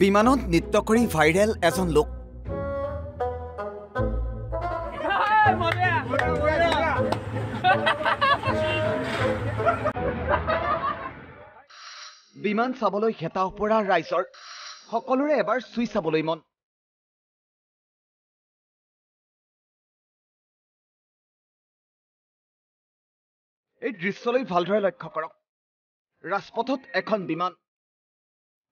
বিমানত নৃত্য কৰি ভাইৰেল এজন লোক বিমান চাবলৈ হেতা ওপৰা ৰাইজৰ সকলোৰে এবাৰ চুই চাবলৈ মন এই দৃশ্যলৈ ভালদৰে লক্ষ্য কৰক ৰাজপথত এখন বিমান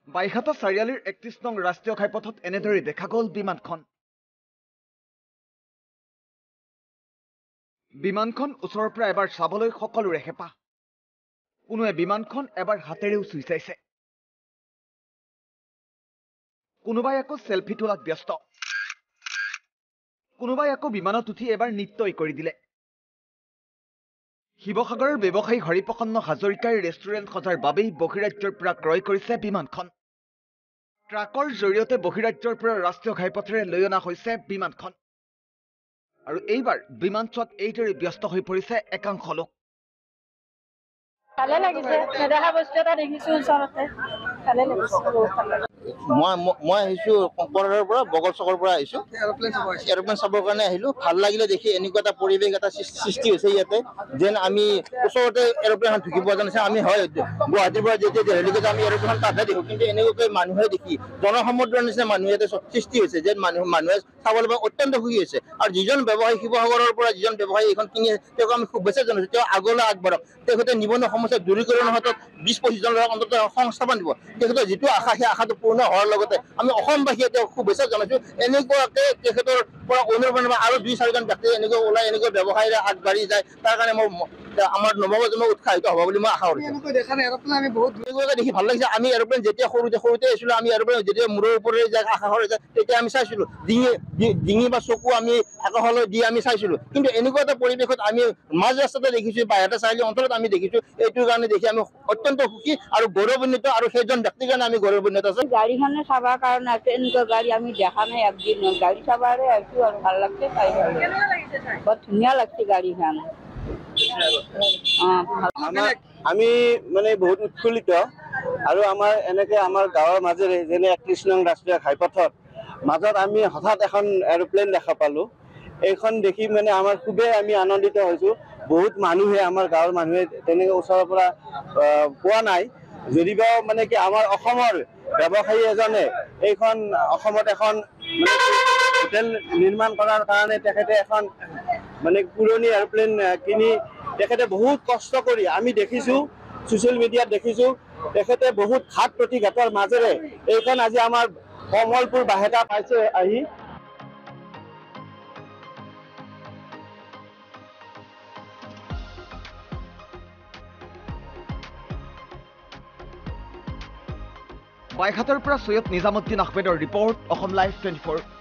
বাইঘাটা চাৰিআলিৰ ৩১ নং ৰাষ্ট্ৰীয় ঘাইপথত এনেদৰে দেখা গ'ল বিমানখন ওচৰৰ পৰা এবাৰ চাবলৈ সকলোৰে হেঁপাহ কোনোৱে বিমানখন এবাৰ হাতেৰেও চুই চাইছে কোনোবাই আকৌ সেলফি তোলাত ব্যস্ত কোনোবাই আকৌ বিমানত উঠি এবাৰ নৃত্যই কৰি দিলে শিৱসাগৰৰ ব্যৱসায়ী হৰিপ্ৰসন্ন হাজৰিকাই ৰেষ্টুৰেণ্ট সজাৰ বাবেই বহিৰাজ্যৰ পৰা ক্ৰয় কৰিছে বিমানখন ট্ৰাকৰ জৰিয়তে বহিৰাজ্যৰ পৰা ৰাষ্ট্ৰীয় ঘাইপথেৰে লৈ অনা হৈছে বিমানখন আৰু এইবাৰ বিমান চোৱাত এইদৰে ব্যস্ত হৈ পৰিছে একাংশ লোক ভালে লাগিছে নেদেখা বস্তু এটা দেখিছো ওচৰতে ভালে লাগিছে মই আহিছো কংকৰৰ পৰা বগল চকৰ পৰা আহিছো এৰোপ্লেন চাবৰ কাৰণে আহিলো ভাল লাগিলে দেখি এনেকুৱা এটা পৰিৱেশ এটা সৃষ্টি হৈছে ইয়াতে যেন আমি ওচৰতে এৰোপ্লেনখন ঢুকি পোৱা যেন আমি হয় গুৱাহাটীৰ পৰা যেতিয়া দেলহিলৈকে যাওঁ আমি এৰোপ্লেনখন তাতহে দেখো কিন্তু এনেকুৱাকৈ মানুহে দেখি জনসমুদ্ৰৰ নিচিনা মানুহ ইয়াতে সৃষ্টি হৈছে যেন মানুহে চাবলৈ পাই অত্যন্ত সুখী হৈছে আৰু যিজন ব্যৱসায়ী শিৱসাগৰৰ পৰা যিজন ব্যৱসায়ী এইখন কিনি তেওঁক আমি শুভেচ্ছা জনাইছো তেওঁ আগলৈ আগবাঢ়ক তেখেতে নিবনুৱা সমস্যা দূৰীকৰণৰ হাতত ২০-২৫ জন লোকক অন্তত সংস্থাপন দিব তেখেতৰ যিটো আশা সেই আশাটো পূৰ্ণ হোৱাৰ লগতে আমি অসমবাসীয়ে তেওঁক শুভেচ্ছা জনাইছো এনেকুৱাকে তেখেতৰ পৰা অনুপ্ৰেৰণা আৰু ২-৪জন ব্যক্তি এনেকৈ ওলাই এনেকৈ ব্যৱসায়ীৰে আগবাঢ়ি যায় তাৰ কাৰণে আমাৰ নৱপ্ৰজন্ম উৎসাহিত হ'ব বুলি মই আশা কৰিছো দেখি ভাল লাগিছে আমি এৰোপ্লেন যেতিয়া সৰুতে আছিলো আমি এৰোপ্লেন যেতিয়া মূৰৰ ওপৰেৰে যায় আকাশলৈ যায় তেতিয়া আমি চাইছিলো ডিঙি বা চকু আমি আকাশলৈ দি আমি চাইছিলো কিন্তু এনেকুৱা এটা পৰিৱেশত আমি মাজ ৰাস্তাতে দেখিছো বাইহাটা চাৰিআলি অঞ্চলত আমি দেখিছো এইটোৰ কাৰণে দেখি আমি অত্যন্ত সুখী আৰু গৌৰৱান্বিত আৰু সেইজন ব্যক্তিৰ কাৰণে আমি গৌৰৱান্বিত আছো গাড়ীখনে চাবৰ কাৰণে এনেকুৱা গাড়ী আমি দেখা নাই একদিন গাড়ী চাবাৰে আছো আৰু ভাল লাগছে চাই বৰ ধুনীয়া লাগছে গাড়ীখন আমি মানে বহুত উৎফুল্লিত আৰু আমাৰ এনেকে আমাৰ গাঁৱৰ মাজেৰে যেনে ৩১ নং ৰাষ্ট্ৰীয় ঘাইপথত মাজত আমি হঠাৎ এখন এৰোপ্লেন দেখা পালো এইখন দেখি মানে আমাৰ খুবেই আমি আনন্দিত হৈছো বহুত মানুহে আমাৰ গাঁৱৰ মানুহে তেনেকে ওচৰৰ পৰা পোৱা নাই যদিও মানে কি আমাৰ অসমৰ ব্যৱসায়ী এজনে এইখন অসমত এখন হোটেল নিৰ্মাণ কৰাৰ কাৰণে তেখেতে এখন মানে পুৰণি এৰোপ্লেন কিনি তেখেতে বহুত কষ্ট কৰি আমি দেখিছো ছ'চিয়েল মিডিয়াত দেখিছো তেখেতে বহুত ঘাট প্ৰতিঘাতৰ মাজেৰে এইখন আজি আমাৰ কমলপুৰ বাহেটা পাইছে আহি বাইঘাটৰ পৰা সৈয়দ নিজামুদ্দিন আহমেদৰ ৰিপৰ্ট অসম লাইভ 24